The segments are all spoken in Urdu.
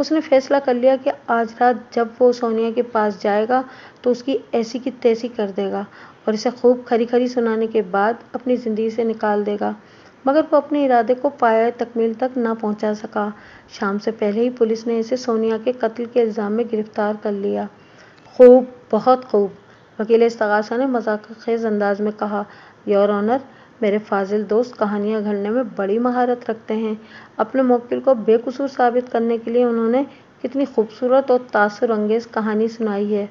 اس نے فیصلہ کر لیا کہ آج رات جب وہ سونیا کے پاس جائے گا تو اس کی ایسی کی تیسی کر دے گا اور اسے خوب کھری کھری سنانے کے بعد اپنی زندگی سے نکال دے گا، مگر وہ اپنے ارادے کو پایۂ تکمیل تک نہ پہنچا سکا۔ شام سے پہلے ہی پولیس نے اسے سونیا کے قتل کے الزام میں گرفتار کر لیا۔ خوب، بہت خوب، وکیل استغاثہ نے مذاق خیز انداز میں کہا۔ یور آنر، میرے فاضل دوست کہانیاں گھڑنے میں بڑی مہارت رکھتے ہیں۔ اپنے موکل کو بے قصور ثابت کرنے کے لیے انہوں نے کتنی خوبصورت اور تاثر انگیز کہانی سنائی ہے۔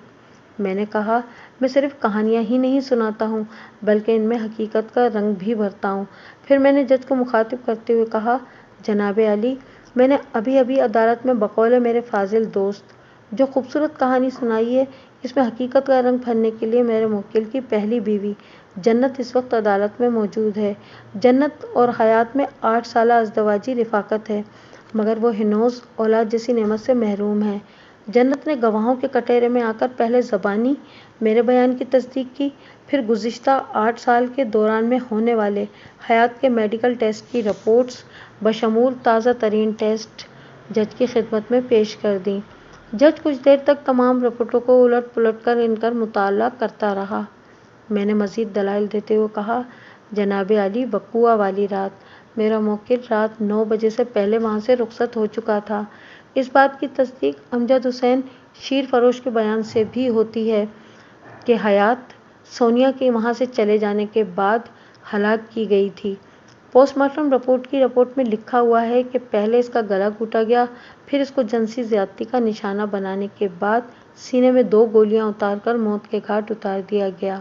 میں نے کہا، میں صرف کہانیاں ہی نہیں سناتا ہوں بلکہ ان میں حقیقت کا رنگ بھی بھرتا ہوں۔ پھر میں نے جج کو مخاطب کرتے ہوئے کہا، جناب عالی، میں نے ابھی ابھی عدالت میں بقول میرے فاضل دوست جو خوبصورت کہانی سنائی ہے، اس میں حقیقت کا رنگ بھرنے کے لیے میرے موکل کی پہلی بیوی جنت اس وقت عدالت میں موجود ہے۔ جنت اور حیات میں 8 سالہ ازدواجی رفاقت ہے، مگر وہ ہنوز اولاد جیسی نعمت سے محروم ہے۔ جنت نے گواہوں کے کٹہرے میں آ کر پہلے زبانی میرے بیان کی تصدیق کی، پھر گزشتہ 8 سال کے دوران میں ہونے والے حیات کے میڈیکل ٹیسٹ کی رپورٹس بشمول تازہ ترین ٹیسٹ جج کی خدمت میں پیش کر دیں۔ جج کچھ دیر تک تمام رپورٹوں کو الٹ پلٹ کر ان کا مطالعہ کرتا رہا۔ میں نے مزید دلائل دیتے ہوئے کہا، جناب عالی، وقوعہ والی رات میرا موکل رات 9 بجے سے پہلے وہاں سے رخصت ہو چکا تھا۔ اس بات کی تصدیق امجد حسین شیر فروش کے بیان سے بھی ہوتی ہے کہ حیات سونیا کے وہاں سے چلے جانے کے بعد ہلاک کی گئی تھی۔ پوسٹ مارٹم رپورٹ کی رپورٹ میں لکھا ہوا ہے کہ پہلے اس کا گلا گھونٹا گیا، پھر اس کو جنسی زیادتی کا نشانہ بنانے کے بعد سینے میں 2 گولیاں اتار کر موت کے گھاٹ اتار دیا گیا۔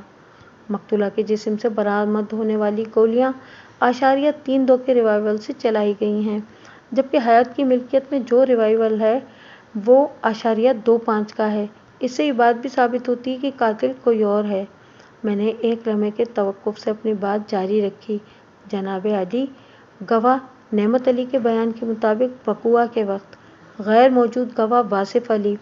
مقتولہ کے جسم سے برآمد ہونے والی گولیاں 3.2 کے ریوالور سے چلائی گئی ہیں، جبکہ حیات کی ملکیت میں جو ریوالور ہے وہ 2.5 کا ہے۔ اس سے یہ بات بھی ثابت ہوتی ہے کہ قاتل کوئی اور ہے۔ میں نے ایک لمحے کے توقف سے اپنی بات جاری رکھی، جناب عالی، گواہ نعمت علی کے بیان کے مطابق وقوعہ کے وقت غیر موجود گواہ واصف علی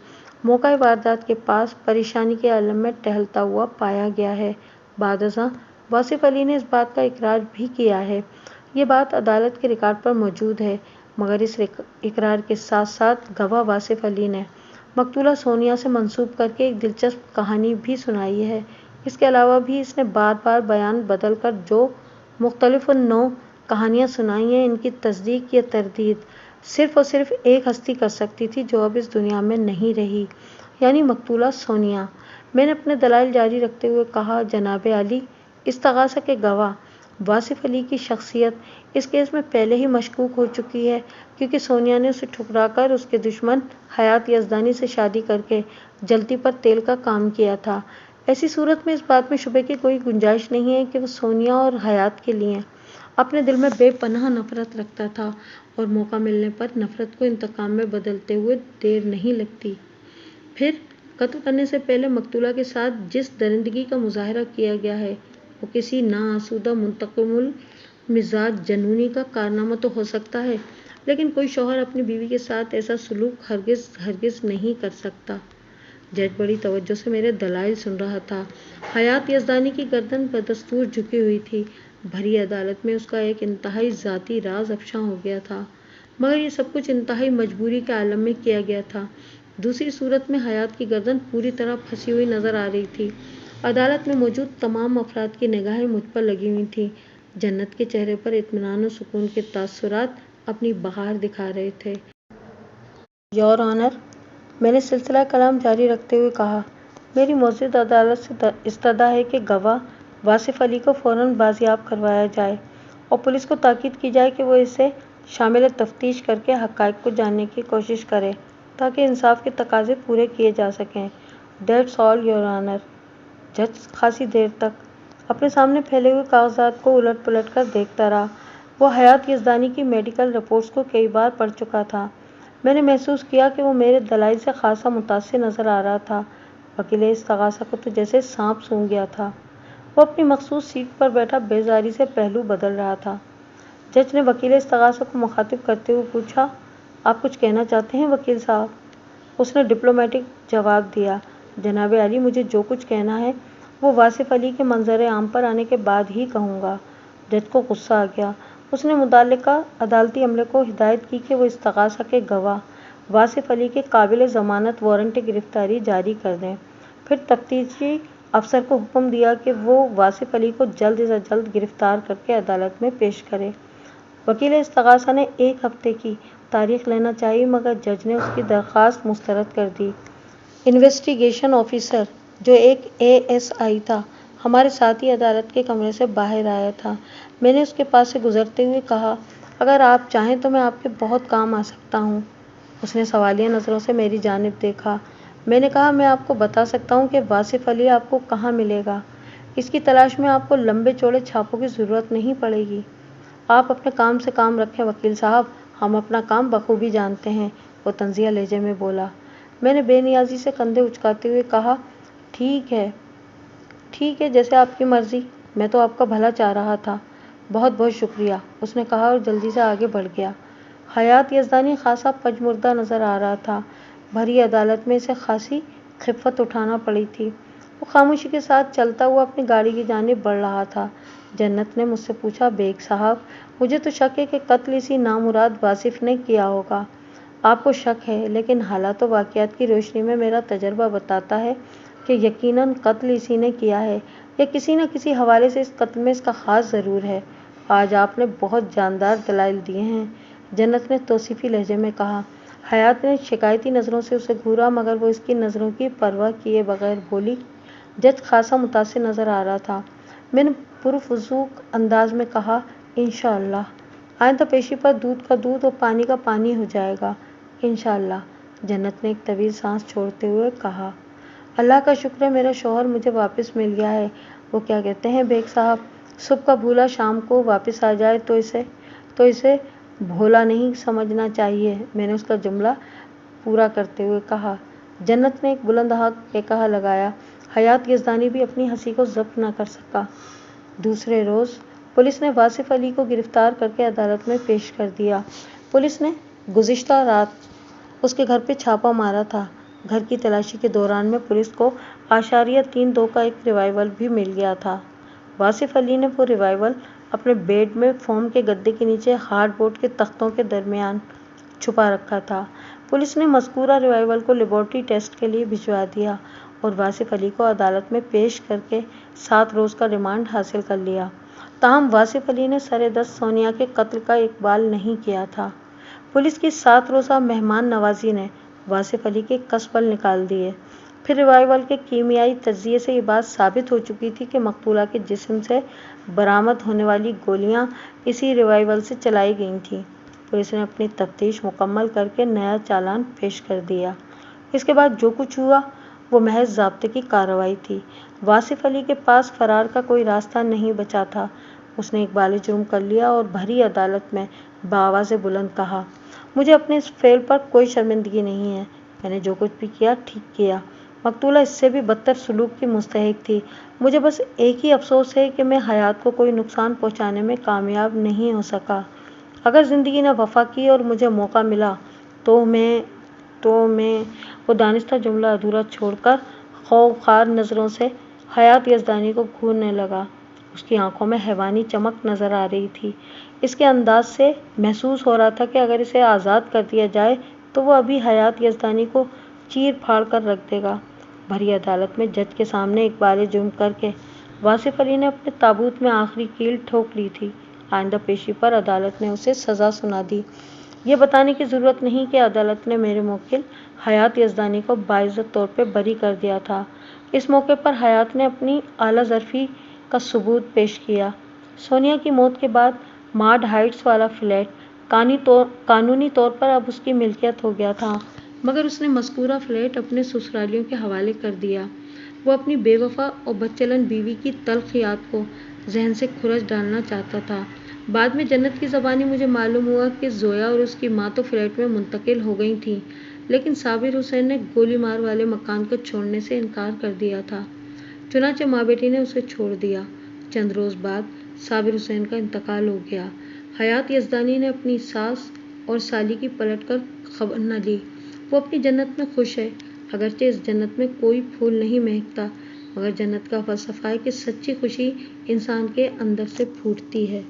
موقع واردات کے پاس پریشانی کے عالم میں ٹہلتا ہوا پایا گیا ہے۔ بعد ازاں واصف علی نے اس بات کا اقرار بھی کیا ہے۔ یہ بات عدالت کے ریکارڈ پر موجود ہے، مگر اس اقرار کے ساتھ ساتھ گواہ واصف علی نے مقتولہ سونیا سے منسوب کر کے ایک دلچسپ کہانی بھی سنائی ہے۔ اس کے علاوہ بھی اس نے بار بار بیان بدل کر جو مختلف النوع کہانیاں سنائی ہیں، ان کی تصدیق یا تردید صرف اور صرف ایک ہستی کر سکتی تھی جو اب اس دنیا میں نہیں رہی، یعنی مقتولہ سونیا۔ میں نے اپنے دلائل جاری رکھتے ہوئے کہا، جناب عالی، استغاثہ کے گواہ واصف علی کی شخصیت اس کیس میں پہلے ہی مشکوک ہو چکی ہے، کیونکہ سونیا نے اسے ٹھکرا کر اس کے دشمن حیات یزدانی سے شادی کر کے جلتی پر تیل کا کام کیا تھا۔ ایسی صورت میں اس بات میں شبے کی کوئی گنجائش نہیں ہے کہ وہ سونیا اور حیات کے لیے اپنے دل میں بے پناہ نفرت رکھتا تھا، اور موقع ملنے پر نفرت کو انتقام میں بدلتے ہوئے دیر نہیں لگتی۔ پھر قتل کرنے سے پہلے مقتولہ کے ساتھ جس درندگی کا مظاہرہ کیا گیا ہے وہ کسی ناآسودہ منتقم المزاج جنونی کا کارنامہ تو ہو سکتا ہے، لیکن کوئی شوہر اپنی بیوی کے ساتھ ایسا سلوک ہرگز نہیں کر سکتا۔ جج بڑی توجہ سے میرے دلائل سن رہا تھا۔ حیات یزدانی کی گردن بدستور جھکی ہوئی تھی۔ بھری عدالت میں اس کا ایک انتہائی ذاتی راز افشاں ہو گیا تھا، مگر یہ سب کچھ انتہائی مجبوری کے عالم میں کیا گیا تھا۔ دوسری صورت میں حیات کی گردن پوری طرح پھنسی ہوئی نظر آ رہی تھی۔ عدالت میں موجود تمام افراد کی نگاہیں مجھ پر لگی ہوئی تھیں۔ جنت کے چہرے پر اطمینان و سکون کے تاثرات اپنی بہار دکھا رہے تھے۔ یور آنر، میں نے سلسلہ کلام جاری رکھتے ہوئے کہا، میری معزز عدالت سے استدعا ہے کہ گواہ واصف علی کو فوراً بازیاب کروایا جائے اور پولیس کو تاکید کی جائے کہ وہ اسے شامل تفتیش کر کے حقائق کو جاننے کی کوشش کرے تاکہ انصاف کے تقاضے پورے کیے جا سکیں۔ That's all your owner. جج خاصی دیر تک اپنے سامنے پھیلے ہوئے کاغذات کو الٹ پلٹ کر دیکھتا رہا۔ وہ حیات یزدانی کی میڈیکل رپورٹس کو کئی بار پڑھ چکا تھا۔ میں نے محسوس کیا کہ وہ میرے دلائل سے خاصا متاثر نظر آ رہا تھا۔ وکیل استغاثہ کو تو جیسے سانپ سونگھ گیا تھا۔ وہ اپنی مخصوص سیٹ پر بیٹھا بیزاری سے پہلو بدل رہا تھا۔ جج نے وکیل استغاثہ کو مخاطب کرتے ہوئے پوچھا، آپ کچھ کہنا چاہتے ہیں وکیل صاحب؟ اس نے ڈپلومیٹک جواب دیا، جناب عالی، مجھے جو کچھ کہنا ہے وہ واصف علی کے منظر عام پر آنے کے بعد ہی کہوں گا۔ جج کو غصہ آ گیا۔ اس نے متعلقہ عدالتی عملے کو ہدایت کی کہ وہ استغاثہ کے گواہ واصف علی کے قابل ضمانت وارنٹ گرفتاری جاری کر دیں۔ پھر تفتیشی افسر کو حکم دیا کہ وہ واصف علی کو جلد سے جلد گرفتار کر کے عدالت میں پیش کرے۔ وکیل استغاثہ نے 1 ہفتے کی تاریخ لینا چاہی مگر جج نے اس کی درخواست مسترد کر دی۔ انویسٹیگیشن آفیسر جو ایک ASI تھا ہمارے ساتھ ہی عدالت کے کمرے سے باہر آیا تھا۔ میں نے اس کے پاس سے گزرتے ہوئے کہا، اگر آپ چاہیں تو میں آپ کے بہت کام آ سکتا ہوں۔ اس نے سوالیہ نظروں سے میری جانب دیکھا۔ میں نے کہا، میں آپ کو بتا سکتا ہوں کہ واصف علی آپ کو کہاں ملے گا۔ اس کی تلاش میں آپ کو لمبے چوڑے چھاپوں کی ضرورت نہیں پڑے گی۔ آپ اپنے کام سے کام رکھیں وکیل صاحب، ہم اپنا کام بخوبی جانتے ہیں، وہ طنزیہ لہجے میں بولا۔ میں نے بے نیازی سے کندھے اچکاتے ہوئے کہا، ٹھیک ہے جیسے آپ کی مرضی، میں تو آپ کا بھلا چاہ رہا تھا۔ بہت بہت شکریہ، اس نے کہا اور جلدی سے آگے بڑھ گیا۔ حیات یزدانی خاصا پجمردہ نظر آ رہا تھا۔ بھری عدالت میں اسے خاصی خفت اٹھانا پڑی تھی۔ وہ خاموشی کے ساتھ چلتا ہوا اپنی گاڑی کی جانب بڑھ رہا تھا۔ جنت نے مجھ سے پوچھا، بیگ صاحب، مجھے تو شک ہے کہ قتل اسی نامراد واصف نے کیا ہوگا۔ آپ کو شک ہے، لیکن حالات و واقعات کی روشنی میں میرا تجربہ بتاتا ہے کہ یقیناً قتل اسی نے کیا ہے یا کسی نہ کسی حوالے سے اس قتل میں اس کا ہاتھ ضرور ہے۔ آج آپ نے بہت جاندار دلائل دیے ہیں، جنت نے توصیفی لہجے میں کہا۔ حیات نے شکایتی نظروں سے اسے گھورا مگر وہ اس کی نظروں کی پرواہ کیے بغیر بولی۔ جج خاصا متاثر نظر آ رہا تھا۔ میں نے پرفضوک انداز میں کہا، انشاءاللہ آئندہ پیشی پر دودھ کا دودھ اور پانی کا پانی ہو جائے گا، انشاءاللہ، جنت نے ایک طویل سانس چھوڑتے ہوئے کہا۔ اللہ کا شکر ہے میرا شوہر مجھے واپس مل گیا ہے۔ وہ کیا کہتے ہیں بیگ صاحب، صبح کا بھولا شام کو واپس آ جائے تو اسے بھولا نہیں سمجھنا چاہیے، میں نے اس کا جملہ پورا کرتے ہوئے کہا۔ جنت نے ایک بلند ہقہ لگایا۔ حیات یزدانی بھی اپنی ہنسی کو ضبط نہ کر سکا۔ دوسرے روز پولیس نے واصف علی کو گرفتار کر کے عدالت میں پیش کر دیا۔ پولیس نے گزشتہ رات اس کے گھر پہ چھاپا مارا تھا۔ گھر کی تلاشی کے دوران میں پولیس کو اشاریہ 3 کا ایک ریوالور بھی مل گیا تھا۔ واصف علی نے وہ ریوالور اپنے بیڈ میں فوم کے گدے کے نیچے ہارڈ بورڈ کے تختوں کے درمیان چھپا رکھا تھا۔ پولیس نے مذکورہ ریوالور کو لیبارٹری ٹیسٹ کے لیے بھجوا دیا اور واصف علی کو عدالت میں پیش کر کے 7 روز کا ریمانڈ حاصل کر لیا۔ تاہم واصف علی نے سرِ-دست سونیا کے قتل کا اقبال نہیں کیا تھا۔ پولیس کی 7 روزہ مہمان نوازی نے واصف علی کے کسبل نکال دیے۔ پھر ریوالور کے کیمیائی تجزیے سے یہ بات ثابت ہو چکی تھی کہ مقتولہ کے جسم سے برآمد ہونے والی گولیاں اسی ریوالور سے چلائی گئی تھیں۔ پولیس نے اپنی تفتیش مکمل کر کے نیا چالان پیش کر دیا۔ اس کے بعد جو کچھ ہوا وہ محض ضابطے کی کارروائی تھی۔ واصف علی کے پاس فرار کا کوئی راستہ نہیں بچا تھا۔ اس نے اقبال جرم کر لیا اور بھری عدالت میں بآواز بلند کہا، مجھے اپنے اس فعل پر کوئی شرمندگی نہیں ہے، میں نے جو کچھ بھی کیا ٹھیک کیا۔ مقتولہ اس سے بھی بدتر سلوک کی مستحق تھی۔ مجھے بس ایک ہی افسوس ہے کہ میں حیات کو کوئی نقصان پہنچانے میں کامیاب نہیں ہو سکا۔ اگر زندگی نے وفا کی اور مجھے موقع ملا تو میں وہ دانستہ جملہ ادھورا چھوڑ کر خوابخوار نظروں سے حیات یزدانی کو گھورنے لگا۔ اس کی آنکھوں میں حیوانی چمک نظر آ رہی تھی۔ اس کے انداز سے محسوس ہو رہا تھا کہ اگر اسے آزاد کر دیا جائے تو وہ ابھی حیات یزدانی کو چیر پھاڑ کر رکھ دے گا۔ بھری عدالت میں جج کے سامنے اقبال جرم کر کے واصف علی نے اپنے تابوت میں آخری کیل ٹھوک لی تھی۔ آئندہ پیشی پر عدالت نے اسے سزا سنا دی۔ یہ بتانے کی ضرورت نہیں کہ عدالت نے میرے موکل حیات یزدانی کو باعزت طور پہ بری کر دیا تھا۔ اس موقع پر حیات نے اپنی اعلیٰ ظرفی کا ثبوت پیش کیا۔ سونیا کی موت کے بعد ماڈ ہائٹس والا فلیٹ قانونی طور پر اب اس کی ملکیت ہو گیا تھا، مگر اس نے مذکورہ فلیٹ اپنے سسرالیوں کے حوالے کر دیا۔ وہ اپنی بے وفا اور بدچلن بیوی کی تلخ یاد کو ذہن سے کھرچ ڈالنا چاہتا تھا۔ بعد میں جنت کی زبانی مجھے معلوم ہوا کہ زویا اور اس کی ماں تو فلیٹ میں منتقل ہو گئی تھیں، لیکن صابر حسین نے گولی مار والے مکان کو چھوڑنے سے انکار کر دیا تھا۔ چنانچہ ماں بیٹی نے اسے چھوڑ دیا۔ چند روز بعد صابر حسین کا انتقال ہو گیا۔ حیات یزدانی نے اپنی ساس اور سالی کی پلٹ کر خبر نہ لی۔ وہ اپنی جنت میں خوش ہے، اگرچہ اس جنت میں کوئی پھول نہیں مہکتا، مگر جنت کا فلسفہ ہے کہ سچی خوشی انسان کے اندر سے پھوٹتی ہے۔